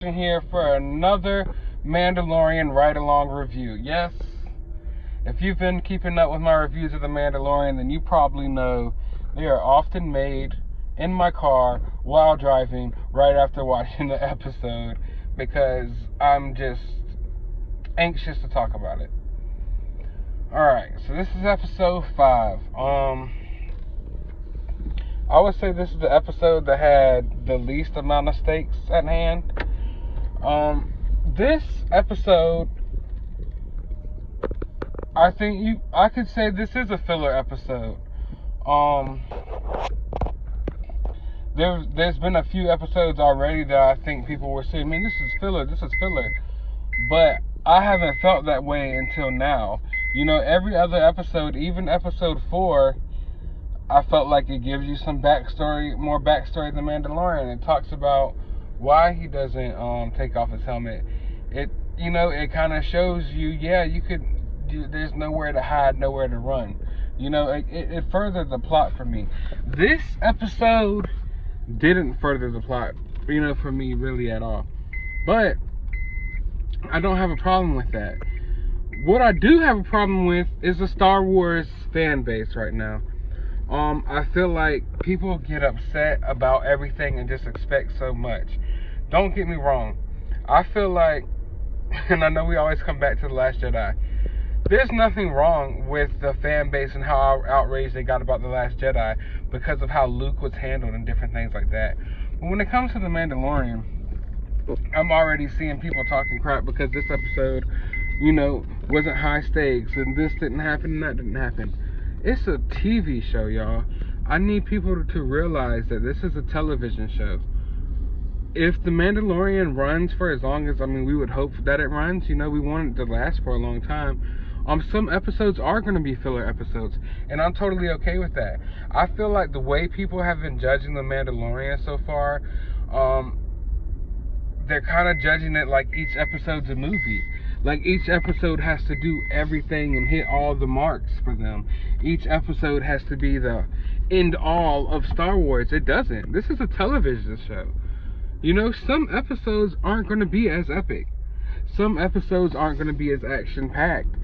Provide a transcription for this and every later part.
Here for another Mandalorian ride-along review. Yes, if you've been keeping up with my reviews of The Mandalorian, then you probably know they are often made in my car while driving right after watching the episode because I'm just anxious to talk about it. Alright, so this is episode 5. I would say this is the episode that had the least amount of stakes at hand. This episode, I could say this is a filler episode. There's been a few episodes already that I think people were saying, man, this is filler, but I haven't felt that way until now. You know, every other episode, even episode 4, I felt like it gives you some backstory, more backstory than Mandalorian. It talks about why he doesn't take off his helmet. It kind of shows you, there's nowhere to hide, nowhere to run. It furthered the plot for me. This episode didn't further the plot, for me really at all. But I don't have a problem with that. What I do have a problem with is the Star Wars fan base right now. I feel like people get upset about everything and just expect so much. Don't get me wrong. I feel like, and I know we always come back to The Last Jedi, there's nothing wrong with the fan base and how outraged they got about The Last Jedi because of how Luke was handled and different things like that. But when it comes to The Mandalorian, I'm already seeing people talking crap because this episode, wasn't high stakes and this didn't happen and that didn't happen. It's a TV show, y'all. I need people to realize that this is a television show. If The Mandalorian runs for as long as, we would hope that it runs, we want it to last for a long time. Some episodes are going to be filler episodes, and I'm totally okay with that. I feel like the way people have been judging The Mandalorian so far, they're kind of judging it like each episode's a movie. Like each episode has to do everything and hit all the marks for them. Each episode has to be the end all of Star Wars. It doesn't. This is a television show. Some episodes aren't going to be as epic. Some episodes aren't going to be as action-packed.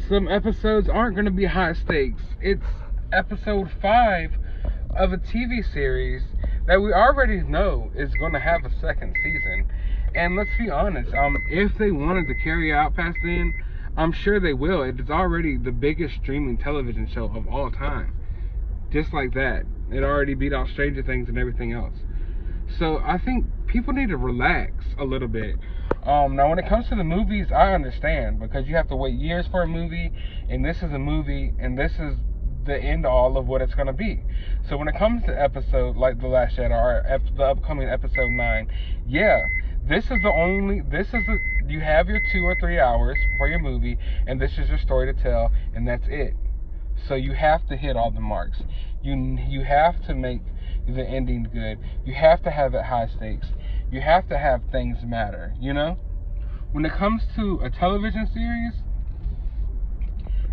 Some episodes aren't going to be high stakes. It's episode 5 of a TV series that we already know is going to have a second season. And let's be honest, if they wanted to carry out past then, I'm sure they will. It is already the biggest streaming television show of all time. Just like that. It already beat out Stranger Things and everything else. So I think people need to relax a little bit. Now when it comes to the movies, I understand, because you have to wait years for a movie, and this is a movie, and this is the end all of what it's going to be. So when it comes to episode like The Last Jedi or the upcoming episode 9, you have your 2 or 3 hours for your movie, and this is your story to tell, and that's it. So you have to hit all the marks. You have to make the ending good. You have to have it high stakes. You have to have things matter, When it comes to a television series,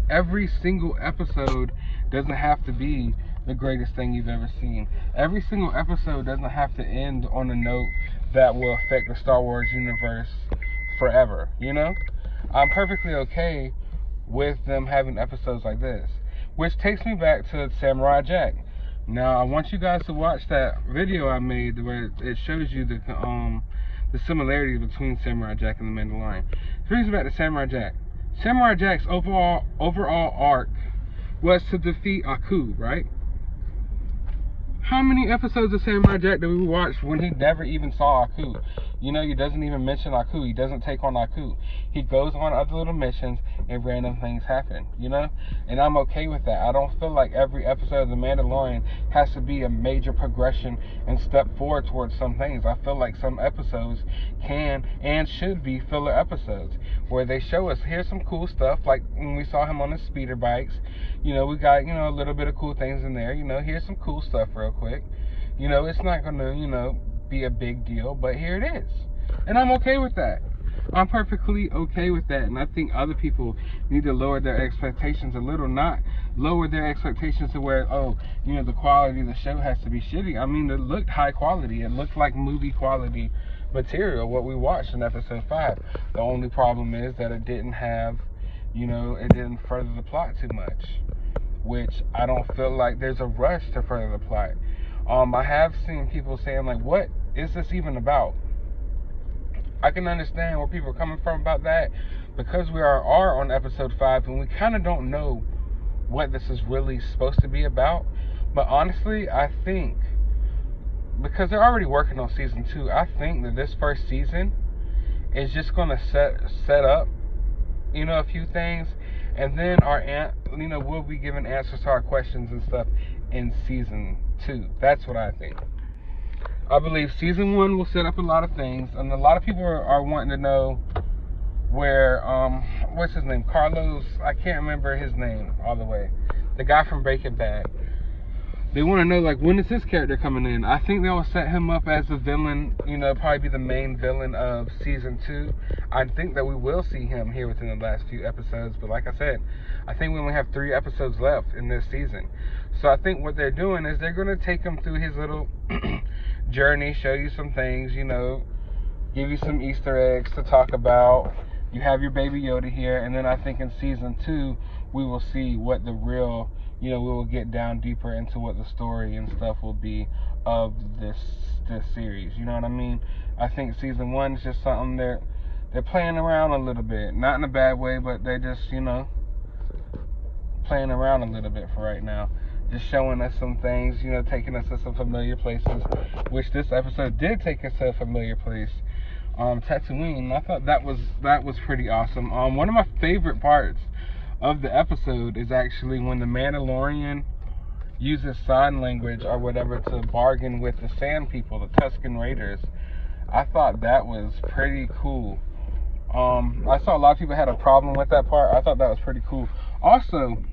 every single episode doesn't have to be the greatest thing you've ever seen. Every single episode doesn't have to end on a note that will affect the Star Wars universe forever, I'm perfectly okay with them having episodes like this. Which takes me back to Samurai Jack. Now, I want you guys to watch that video I made where it shows you the similarities between Samurai Jack and The Mandalorian. It brings me back to Samurai Jack. Samurai Jack's overall arc was to defeat Aku, right? How many episodes of Samurai Jack did we watch when he never even saw Aku? He doesn't even mention Aku. He doesn't take on Aku. He goes on other little missions and random things happen, And I'm okay with that. I don't feel like every episode of The Mandalorian has to be a major progression and step forward towards some things. I feel like some episodes can and should be filler episodes where they show us, here's some cool stuff, like when we saw him on the speeder bikes. We got, a little bit of cool things in there. Here's some cool stuff real quick. It's not going to, be a big deal, but here it is. And I'm okay with that. I'm perfectly okay with that, and I think other people need to lower their expectations a little, not lower their expectations to where, oh, you know, the quality of the show has to be shitty. I mean, it looked high quality. It looked like movie quality material, what we watched in episode 5. The only problem is that it didn't have, you know, it didn't further the plot too much, which I don't feel like there's a rush to further the plot. I have seen people saying, like, what is this even about? I can understand where people are coming from about that, because we are on episode 5 and we kind of don't know what this is really supposed to be about. But honestly, I think, because they're already working on season 2, I think that this first season is just going to set up, you know, a few things, and then we'll be given answers to our questions and stuff in season 2. That's what I think. I believe season 1 will set up a lot of things, and a lot of people are wanting to know where, what's his name? Carlos, I can't remember his name all the way. The guy from Breaking Bad. They want to know, like, when is his character coming in? I think they'll set him up as the villain, you know, probably be the main villain of season 2. I think that we will see him here within the last few episodes, but like I said, I think we only have 3 episodes left in this season. So I think what they're doing is they're going to take him through his little journey, show you some things, you know, give you some Easter eggs to talk about. You have your Baby Yoda here, and then I think in season 2 we will see what the real, you know, we will get down deeper into what the story and stuff will be of this series. You know what I mean? I think season 1 is just something they're playing around a little bit, not in a bad way, but they're just, you know, playing around a little bit for right now. Just showing us some things, you know, taking us to some familiar places, which this episode did take us to a familiar place, Tatooine. I thought that was pretty awesome. One of my favorite parts of the episode is actually when the Mandalorian uses sign language or whatever to bargain with the Sand People, the Tusken Raiders. I thought that was pretty cool. I saw a lot of people had a problem with that part. I thought that was pretty cool. Also,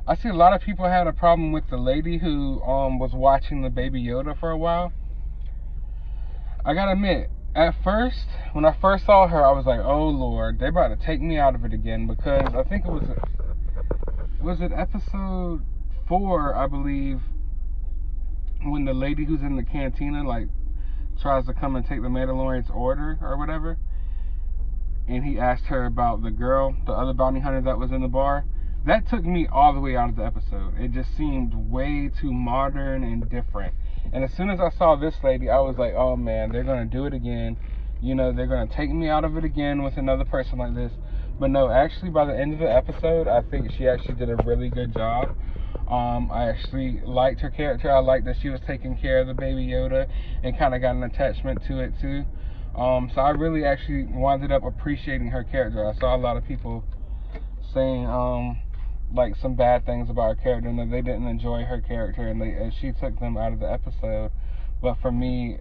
I see a lot of people had a problem with the lady who was watching the Baby Yoda for a while. I gotta admit, at first, when I first saw her, I was like, oh Lord, they're about to take me out of it again, because I think it was it episode 4, I believe, when the lady who's in the cantina, like, tries to come and take the Mandalorian's order or whatever, and he asked her about the girl, the other bounty hunter that was in the bar. That took me all the way out of the episode. It just seemed way too modern and different. And as soon as I saw this lady, I was like, oh man, they're going to do it again. You know, they're going to take me out of it again with another person like this. But no, actually, by the end of the episode, I think she actually did a really good job. I actually liked her character. I liked that she was taking care of the Baby Yoda and kind of got an attachment to it too. So I really actually wound up appreciating her character. I saw a lot of people saying, like, some bad things about her character, and that they didn't enjoy her character, and she took them out of the episode. But for me,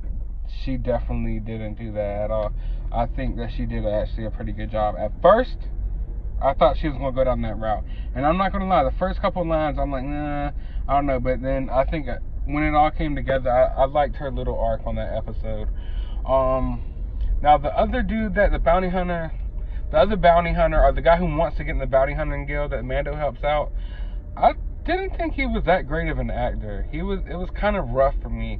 she definitely didn't do that at all. I think that she did actually a pretty good job. At first, I thought she was going to go down that route, and I'm not going to lie, the first couple lines, I'm like, nah, I don't know. But then I think when it all came together, I liked her little arc on that episode. Now the other dude, that the other bounty hunter, or the guy who wants to get in the bounty hunting guild that Mando helps out, I didn't think he was that great of an actor. It was kind of rough for me,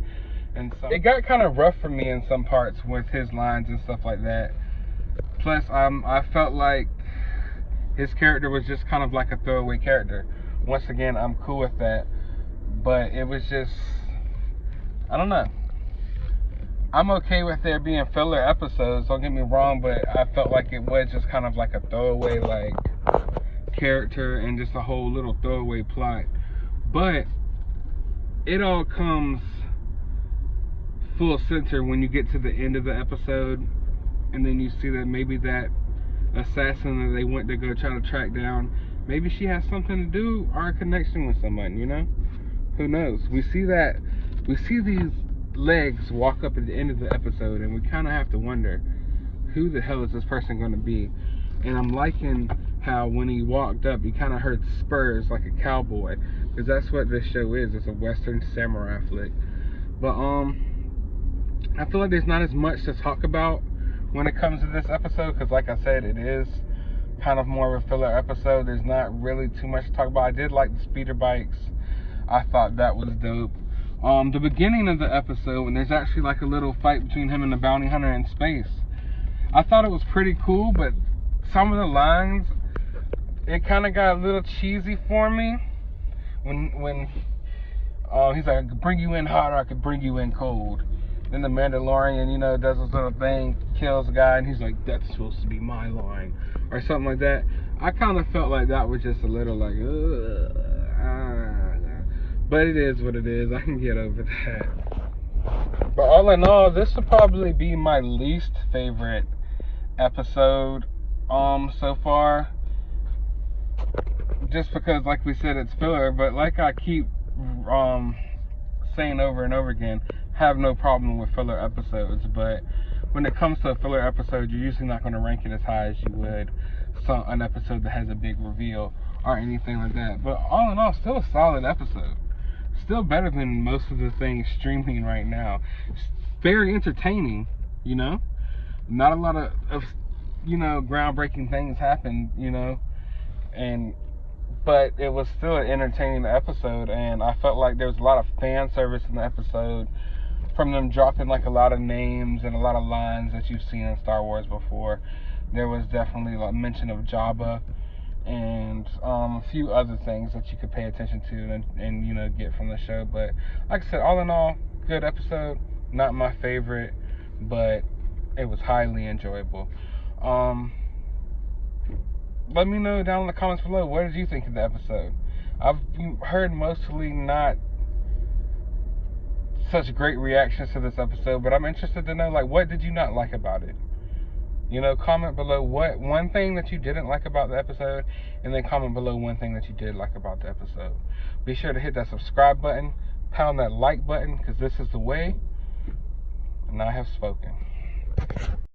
and it got kind of rough for me in some parts with his lines and stuff like that. Plus, I felt like his character was just kind of like a throwaway character. Once again, I'm cool with that, but it was just, I don't know. I'm okay with there being filler episodes, don't get me wrong, but I felt like it was just kind of like a throwaway, like, character and just a whole little throwaway plot. But it all comes full center when you get to the end of the episode, and then you see that maybe that assassin that they went to go try to track down, maybe she has something to do or a connection with someone, you know? Who knows? We see these legs walk up at the end of the episode, and we kind of have to wonder, who the hell is this person going to be? And I'm liking how when he walked up, you kind of heard spurs like a cowboy, because that's what this show is. It's a Western samurai flick. But I feel like there's not as much to talk about when it comes to this episode, because like I said, it is kind of more of a filler episode. There's not really too much to talk about. I did like the speeder bikes. I thought that was dope. The beginning of the episode, when there's actually like a little fight between him and the bounty hunter in space, I thought it was pretty cool, but some of the lines, it kind of got a little cheesy for me. When he's like, I could bring you in hot or I could bring you in cold. Then the Mandalorian, you know, does this little thing, kills a guy, and he's like, that's supposed to be my line, or something like that. I kind of felt like that was just a little like, but it is what it is. I can get over that. But all in all, this would probably be my least favorite episode so far. Just because, like we said, it's filler, but like I keep saying over and over again, have no problem with filler episodes, but when it comes to a filler episode, you're usually not going to rank it as high as you would an episode that has a big reveal or anything like that. But all in all, still a solid episode. Still better than most of the things streaming right now. It's very entertaining, you know. Not a lot of you know, groundbreaking things happen, you know, but it was still an entertaining episode, and I felt like there was a lot of fan service in the episode, from them dropping like a lot of names and a lot of lines that you've seen in Star Wars before. There was definitely like mention of Jabba and a few other things that you could pay attention to and you know, get from the show. But like I said, all in all, good episode. Not my favorite, but it was highly enjoyable. Let me know down in the comments below, what did you think of the episode? I've heard mostly not such great reactions to this episode, but I'm interested to know, like, what did you not like about it? You know, comment below what one thing that you didn't like about the episode, and then comment below one thing that you did like about the episode. Be sure to hit that subscribe button, pound that like button, because this is the way, and I have spoken.